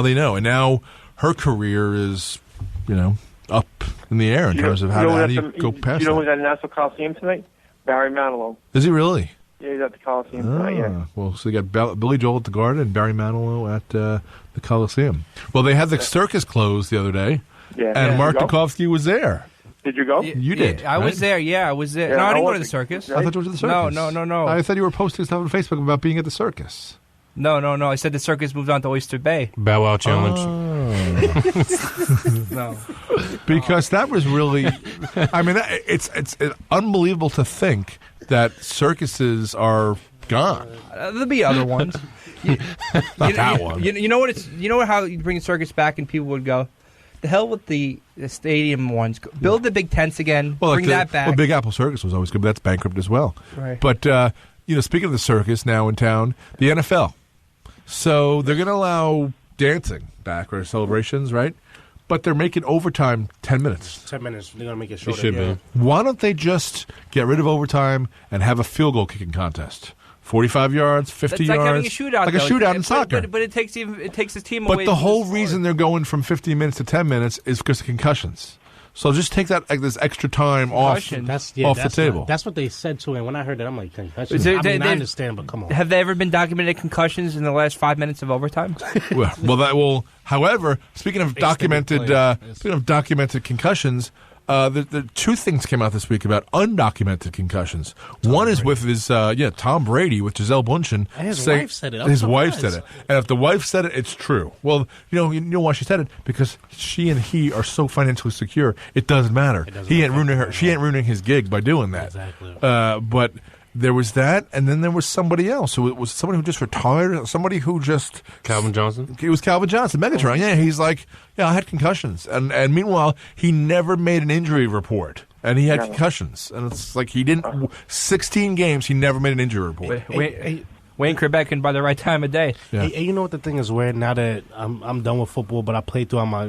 they know. And now her career is, up in the air in terms of how do you go past You know who's at the Nassau Coliseum tonight? Barry Manilow. Is he really? Yeah, he's at the Coliseum tonight, yeah. Well, so you got Billy Joel at the Garden and Barry Manilow at the Coliseum. Well, they had the circus closed the other day, and Mark Dukowski was there. Did you go? You did. I was there. Yeah, I was there. No, I didn't go to the circus. I thought you were to the circus. No. I thought you were posting stuff on Facebook about being at the circus. No. I said the circus moved on to Oyster Bay. Bow Wow Challenge. No. Because that was really, it's unbelievable to think that circuses are gone. There'll be other ones. That one. You know what? How you bring a circus back and people would go, the hell with the stadium ones. Build the big tents again. Bring that back. Well, Big Apple Circus was always good, but that's bankrupt as well. Right. But speaking of the circus now in town, the NFL. So they're going to allow dancing back or celebrations, right? But they're making overtime 10 minutes. 10 minutes. They're going to make it shorter. They should be. Why don't they just get rid of overtime and have a field goal kicking contest? 45 yards, 50 That's yards. like having a shootout. Like a shootout in soccer. But it takes the team away. But the whole reason they're going from 15 minutes to 10 minutes is because of concussions. So just take that this extra time off the table. That's what they said to him. When I heard that, I'm like, concussions. I understand, but come on. Have there ever been documented concussions in the last 5 minutes of overtime? However, speaking of documented concussions, the two things came out this week about undocumented concussions. One is with his Tom Brady with Gisele Bundchen. And his wife said it. His wife said it. And if the wife said it, it's true. Well, you know why she said it? Because she and he are so financially secure, it doesn't matter. She ain't ruining his gig by doing that. Exactly. But there was that, and then there was somebody else. So it was somebody who just retired, somebody who just... Calvin Johnson? It was Calvin Johnson, Megatron. Yeah, he's like, I had concussions. And meanwhile, he never made an injury report. And he had concussions. And it's like he didn't... 16 games, he never made an injury report. Wayne Krebeck can by the right time of day. Yeah. Hey, you know what the thing is weird? Now that I'm done with football, but I played throughout my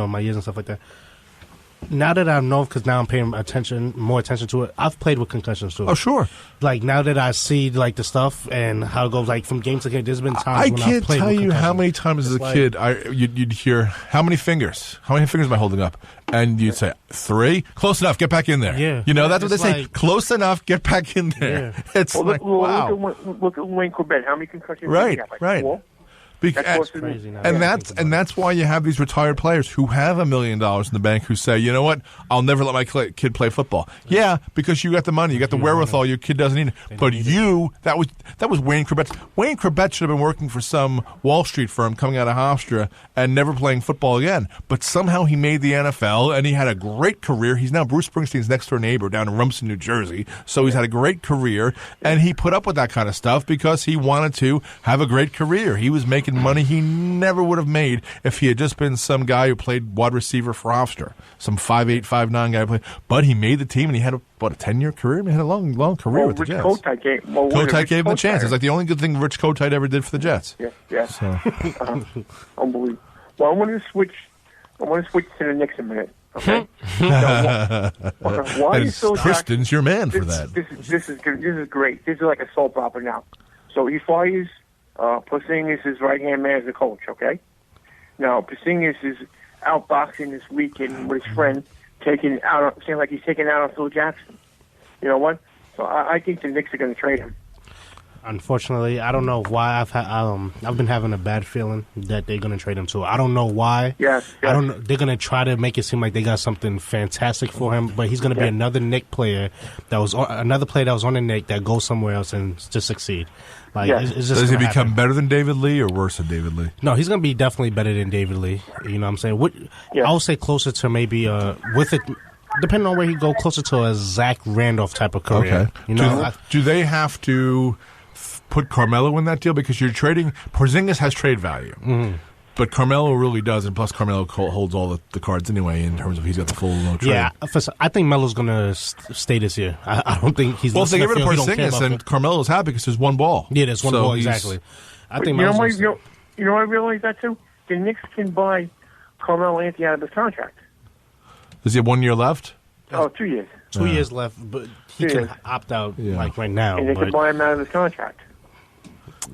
my years and stuff like that. Now that I know, because now I'm paying more attention to it, I've played with concussions too. Oh, sure. Like, now that I see, like, the stuff and how it goes, like, from game to game, there's been times when I've played with concussions. I can't tell you how many times as a kid you'd hear, how many fingers am I holding up? And you'd say, 3? Close enough, get back in there. Yeah. That's what they say. Close enough, get back in there. Yeah. It's wow. Look at Wayne Corbett. How many concussions did he have? Right. 4? That's crazy now. And that's why you have these retired players who have $1 million in the bank who say, you know what, I'll never let my kid play football. Yeah, because you got the money, you got the wherewithal, your kid doesn't need it. But that was Wayne Corbett. Wayne Corbett should have been working for some Wall Street firm coming out of Hofstra and never playing football again. But somehow he made the NFL and he had a great career. He's now Bruce Springsteen's next door neighbor down in Rumson, New Jersey. So he's had a great career, and he put up with that kind of stuff because he wanted to have a great career. He was making money he never would have made if he had just been some guy who played wide receiver for Hofstra, some 5'8", 5'9" guy who played. But he made the team, and he had a 10-year career. He had a long career with the Jets. Kotite gave him the chance. It's like the only good thing Rich Kotite ever did for the Jets. Yeah. So. Unbelievable. Well, I want to switch to the Knicks a minute. Okay. Why is Phil Kristen's your man for that. This is great. This is like a soap opera now. So he fires Porzingis, his right-hand man, as a coach, okay? Now, Porzingis is out boxing this weekend with his friend, saying like he's taking out on Phil Jackson. You know what? So I think the Knicks are going to trade him. Unfortunately, I don't know why I've been having a bad feeling that they're going to trade him too. I don't know why. Yes. I don't know. They're going to try to make it seem like they got something fantastic for him, but he's going to be another Knick player that was on the Knick that goes somewhere else and to succeed. Like, it's just does he become better than David Lee or worse than David Lee? No, he's going to be definitely better than David Lee. You know what I'm saying? I would say closer to maybe with it. Depending on where he go, closer to a Zach Randolph type of career. Okay. You know, do they have to put Carmelo in that deal? Because you're trading... Porzingis has trade value. Mm-hmm. But Carmelo really does, and plus Carmelo holds all the cards anyway in terms of he's got the full trade. Yeah, I think Melo's going to stay this year. I don't think he's... Well, if they get rid of Porzingis, then Carmelo's happy because there's one ball. Yeah, there's one ball, exactly. I think you know I realize that too? The Knicks can buy Carmelo Anthony out of his contract. Does he have 1 year left? Oh, 2 years. 2 years left, but he can opt out like right now. And they can buy him out of his contract.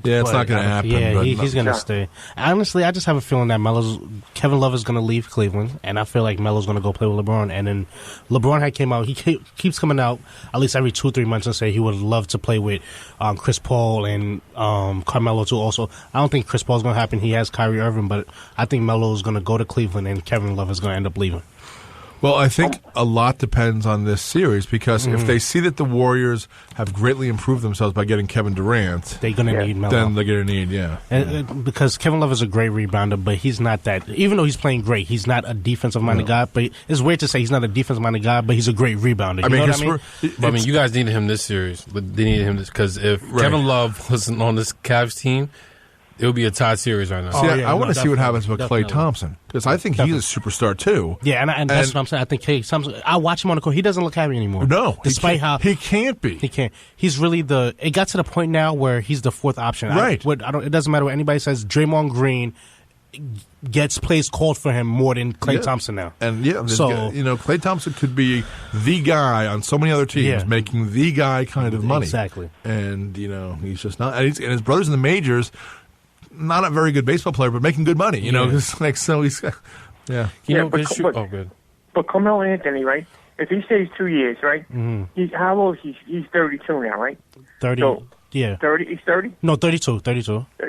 Yeah, it's not going to happen. Yeah, but he's going to stay. Honestly, I just have a feeling that Kevin Love is going to leave Cleveland, and I feel like Melo's going to go play with LeBron. And then LeBron he keeps coming out at least every 2-3 months and say he would love to play with Chris Paul and Carmelo too. Also, I don't think Chris Paul's going to happen. He has Kyrie Irving, but I think Melo's going to go to Cleveland, and Kevin Love is going to end up leaving. Well, I think a lot depends on this series because if they see that the Warriors have greatly improved themselves by getting Kevin Durant, they're going to need Melo. Then they're going to need, because Kevin Love is a great rebounder, but he's not that. Even though he's playing great, he's not a defensive-minded guy. But it's weird to say he's not a defensive-minded guy, but he's a great rebounder. You know what I mean? You guys needed him this series. But they needed him because if Kevin Love wasn't on this Cavs team, it would be a tied series right now. See, I want to see what happens with Klay Thompson because I think he's a superstar too. Yeah, and that's what I'm saying. I think Klay Thompson. I watch him on the court. He doesn't look happy anymore. No, despite how he can't be. He can't. He's really It got to the point now where he's the fourth option. Right. It doesn't matter what anybody says. Draymond Green gets plays called for him more than Klay Thompson now. And Klay Thompson could be the guy on so many other teams making the guy kind of money. Exactly. And he's just not. And his brother's in the majors. Not a very good baseball player, but making good money. It's like so he's good. But Carmelo Anthony, right? If he stays 2 years, right? Mm-hmm. How old is he? He's 32 now, right? 30. So, yeah. 30. He's 30. No, 32.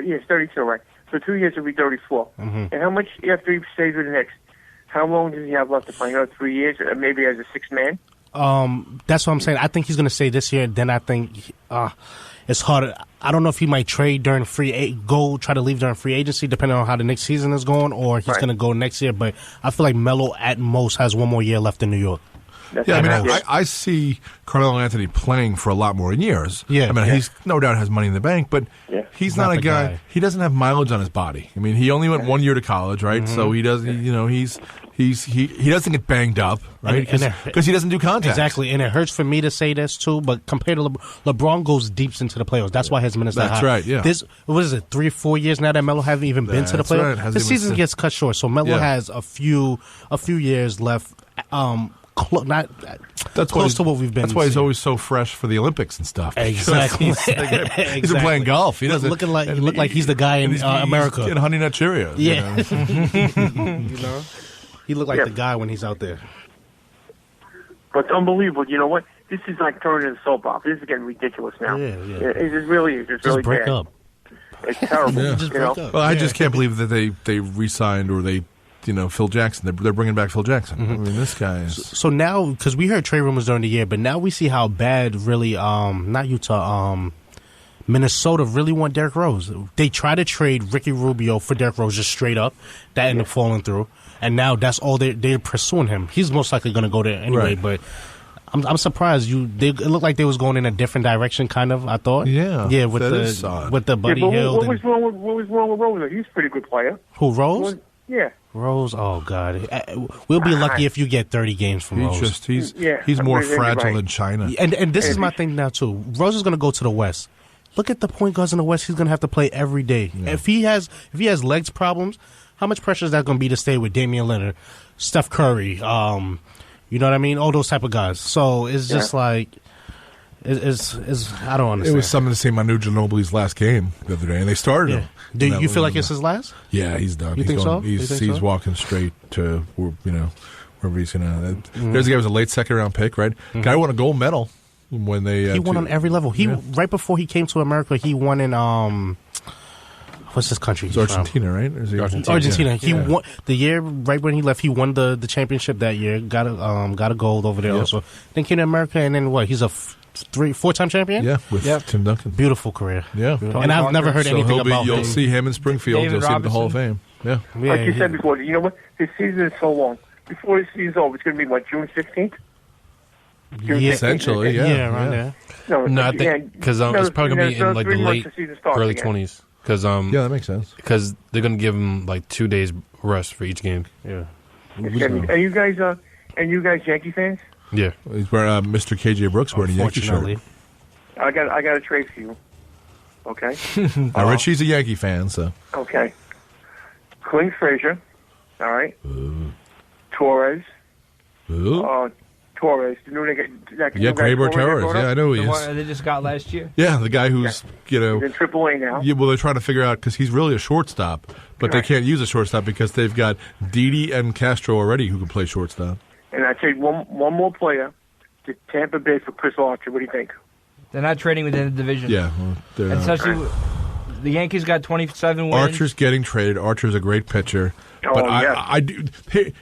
Yes, 32, right? So 2 years will be 34. Mm-hmm. And how much after he stays with the Knicks? How long does he have left to play? 3 years, maybe as a sixth man. That's what I'm saying. I think he's going to stay this year. Then I think it's hard. I don't know if he might trade during try to leave during free agency, depending on how the next season is going, or he's going to go next year. But I feel like Melo at most has one more year left in New York. I see Carmelo Anthony playing for a lot more years. Yeah, he's no doubt has money in the bank, but he's not a guy. He doesn't have mileage on his body. I mean, he only went 1 year to college, right? Mm-hmm. So he doesn't. He doesn't get banged up, right? Because he doesn't do contact. Exactly, and it hurts for me to say this too, but compared to LeBron goes deep into the playoffs. That's why his minutes are high. That's right, yeah. What is it, 3 or 4 years now that Melo haven't even been to the playoffs? Right. The season gets cut short, so Melo has a few years left. That's close to what we've been. That's why he's always so fresh for the Olympics and stuff. Exactly. He's playing golf. He doesn't look like he's the guy in America. He's Honey Nut Cheerios. Yeah. He looked like the guy when he's out there. But it's unbelievable. You know what? This is like turning into soap opera. This is getting ridiculous now. Yeah. It really is. It's really break bad. up. It's terrible. Just break up. Well, I just can't believe that they re-signed or they. Phil Jackson. They're bringing back Phil Jackson. Mm-hmm. I mean, this guy is... So now, because we heard trade rumors during the year, but now we see how bad really, not Utah, Minnesota really want Derrick Rose. They try to trade Ricky Rubio for Derrick Rose just straight up. That ended up falling through. And now that's all they're pursuing him. He's most likely going to go there anyway, but... I'm surprised it looked like they was going in a different direction, kind of. I thought, with the Buddy Hield. What was wrong with Rose? He's a pretty good player. Who, Rose? Yeah. Rose, oh God, we'll be lucky if you get 30 games from Rose. He's more fragile than China. And this is my thing now too. Rose is going to go to the West. Look at the point guards in the West. He's going to have to play every day. Yeah. If he has legs problems, how much pressure is that going to be to stay with Damian Lillard, Steph Curry? You know what I mean? All those type of guys. So it's just like. Is I don't understand. It was something to say Manu Ginobili's last game the other day, and they started him. Do you feel like it's his last? Yeah, he's done. You think so? He's walking straight to wherever he's gonna. There's a guy who was a late second round pick, right? Mm-hmm. Guy won a gold medal when they. He won on every level. Right before he came to America, he won in what's this country? It's Argentina, right? Or is Argentina. Yeah. He won the year right when he left. He won the championship that year. Got a gold over there also. Then came to America, and then what? He's a 4-time champion? Yeah, with Tim Duncan. Beautiful career. Yeah. And I've never heard anything about him. You'll see him in Springfield. You'll see him in the Hall of Fame. Yeah. Like you said before, you know what? This season is so long. Before this season's over, it's going to be, June 16th? Essentially, yeah. Around there. No, I think because it's probably going to be in the late early 20s. That makes sense. Because they're going to give him 2 days rest for each game. Yeah. Are you guys Yankee fans? Yeah, he's wearing Mr. KJ Brooks wearing a Yankee shirt. I got a trade for you. Okay. Richie's a Yankee fan, so okay. Clint Frazier, all right. Torres. Torres. You know that Yeah, Gleyber Torres. Yeah, I know who he The is. one they just got last year. Yeah, the guy who's, He's in AAA now. Yeah, well, they're trying to figure out because he's really a shortstop, but they can't use a shortstop because they've got Didi and Castro already who can play shortstop. And I take one more player to Tampa Bay for Chris Archer. What do you think? They're not trading within the division. Yeah, well, they're And not. especially the Yankees got 27 wins. Archer's getting traded. Archer's a great pitcher. But I do.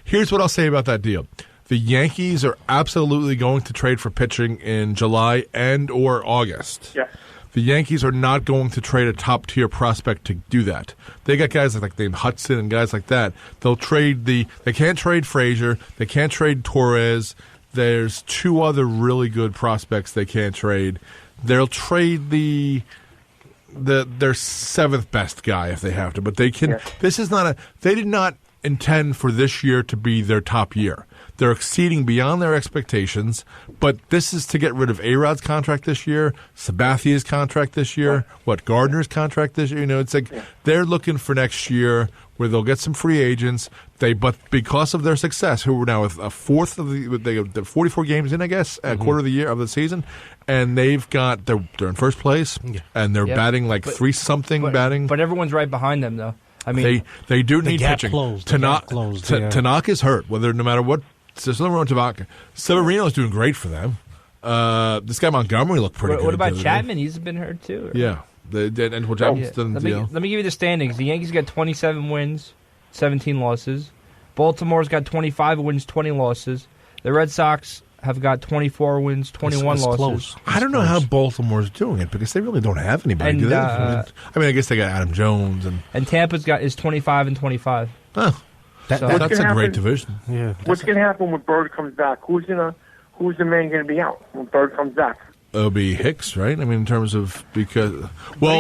Here's what I'll say about that deal. The Yankees are absolutely going to trade for pitching in July and or August. Yes. The Yankees are not going to trade a top-tier prospect to do that. They got guys like named Hudson and guys like that. They'll trade They can't trade Frazier. They can't trade Torres. There's two other really good prospects they can't trade. They'll trade their seventh best guy if they have to, but they can. Yes. This is not They did not intend for this year to be their top year. They're exceeding beyond their expectations, but this is to get rid of A-Rod's contract this year, Sabathia's contract this year, Gardner's contract this year. It's like they're looking for next year where they'll get some free agents. But because of their success, who are now a fourth of the 44 games in, I guess, a quarter of the year of the season, and they're in first place, and they're batting like 3-something batting. But everyone's right behind them, though. I mean, they do need pitching. Tanaka's hurt. No matter what. Severino's doing great for them. This guy Montgomery looked pretty good. What about Chapman? He's been hurt too. Or? Yeah. Chapman's done the deal. Let me give you the standings. The Yankees got 27 wins, 17 losses. Baltimore's got 25 wins, 20 losses. The Red Sox have got 24 wins, 21 losses. Close. I don't know how Baltimore's doing it because they really don't have anybody, do they? I guess they got Adam Jones. And Tampa's is 25 and 25. Huh. That's a great division. Yeah. What's going to happen when Bird comes back? Who's the man going to be out when Bird comes back? It'll be Hicks, right? I mean, in terms of he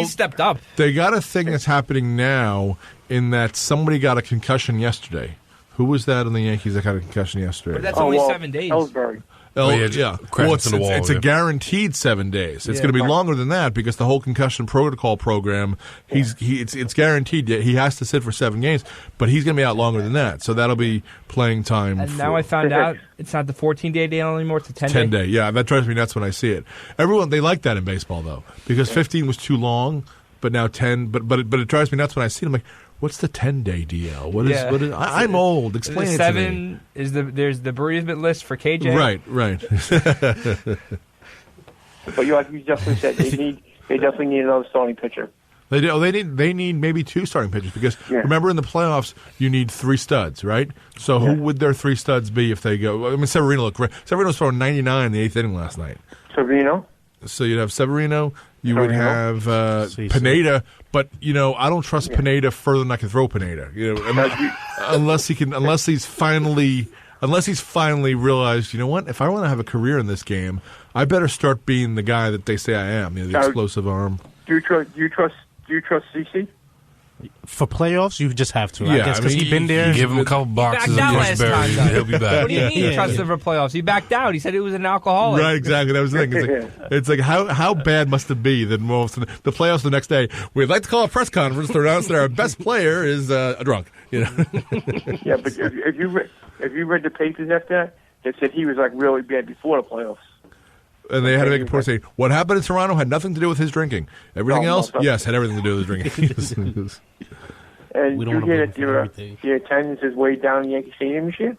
stepped up. They got a thing that's happening now in that somebody got a concussion yesterday. Who was that in the Yankees that got a concussion yesterday? But that's only 7 days. Ellsbury. Well, it's a guaranteed 7 days. It's going to be longer than that because the whole concussion protocol program, it's guaranteed. He has to sit for 7 games, but he's going to be out longer than that. So that'll be playing time. And now I found out it's not the 14-day deal anymore. It's a 10-day. 10-day, yeah. That drives me nuts when I see it. They like that in baseball, though, because 15 was too long, but now 10. But it drives me nuts when I see it. I'm like, what's the 10-day deal? What is? I'm old. Explain it to me. There's the bereavement list for KJ. Right. But you definitely said they definitely need another starting pitcher. They do. They need maybe 2 starting pitchers because remember in the playoffs you need 3 studs, right? So who would their 3 studs be if they go? I mean, Severino looked great. Severino's throwing 99 in the 8th inning last night. Severino. So you'd have Severino. You would have Pineda, but I don't trust Pineda further than I can throw Pineda. Unless he's finally realized, what? If I want to have a career in this game, I better start being the guy that they say I am. The explosive arm. Do you trust CC? For playoffs, you just have to. I guess because he's been there. Give him a couple boxes of Bushberries and he'll be back. What do you mean you trust him for playoffs? He backed out. He said he was an alcoholic. Right, exactly. That was the thing. It's like how bad must it be that most of the playoffs the next day, we'd like to call a press conference to announce that our best player is a drunk. Yeah, but if you read the papers after that, they said he was really bad before the playoffs. And they had to make a point saying, what happened in Toronto had nothing to do with his drinking. Everything else, yes, had everything to do with his drinking. And you hear that the attendance is way down in Yankee Stadium this year?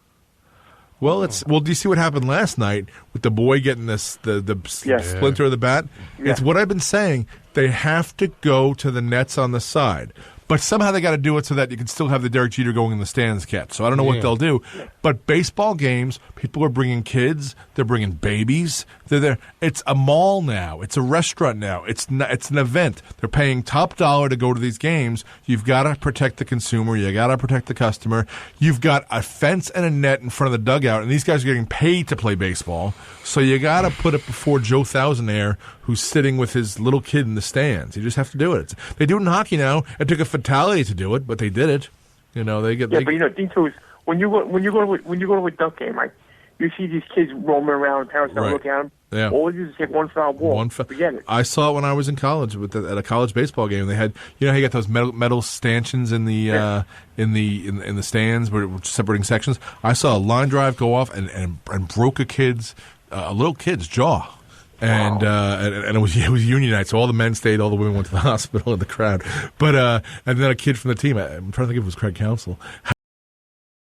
Well, do you see what happened last night with the boy getting the splinter of the bat? Yeah. It's what I've been saying. They have to go to the nets on the side. But somehow they got to do it so that you can still have the Derek Jeter going in the stands catch. So I don't know what they'll do. But baseball games, people are bringing kids. They're bringing babies. They're there. It's a mall now. It's a restaurant now. It's an event. They're paying top dollar to go to these games. You've got to protect the consumer. You got to protect the customer. You've got a fence and a net in front of the dugout, and these guys are getting paid to play baseball. So you got to put it before Joe Thousandaire, who's sitting with his little kid in the stands. You just have to do it. They do it in hockey now. It took a fatality to do it, but they did it. But thing too is when you go to a duck game, right? You see these kids roaming around, parents don't look at them. Yeah. All it is take one foul ball. Forget it. I saw it when I was in college at a college baseball game. They had, you know, how you got those metal stanchions in the in the stands where separating sections. I saw a line drive go off and broke a little kid's jaw. And and it was union night, so all the men stayed, all the women went to the hospital in the crowd. But and then a kid from the team, I'm trying to think if it was Craig Counsell,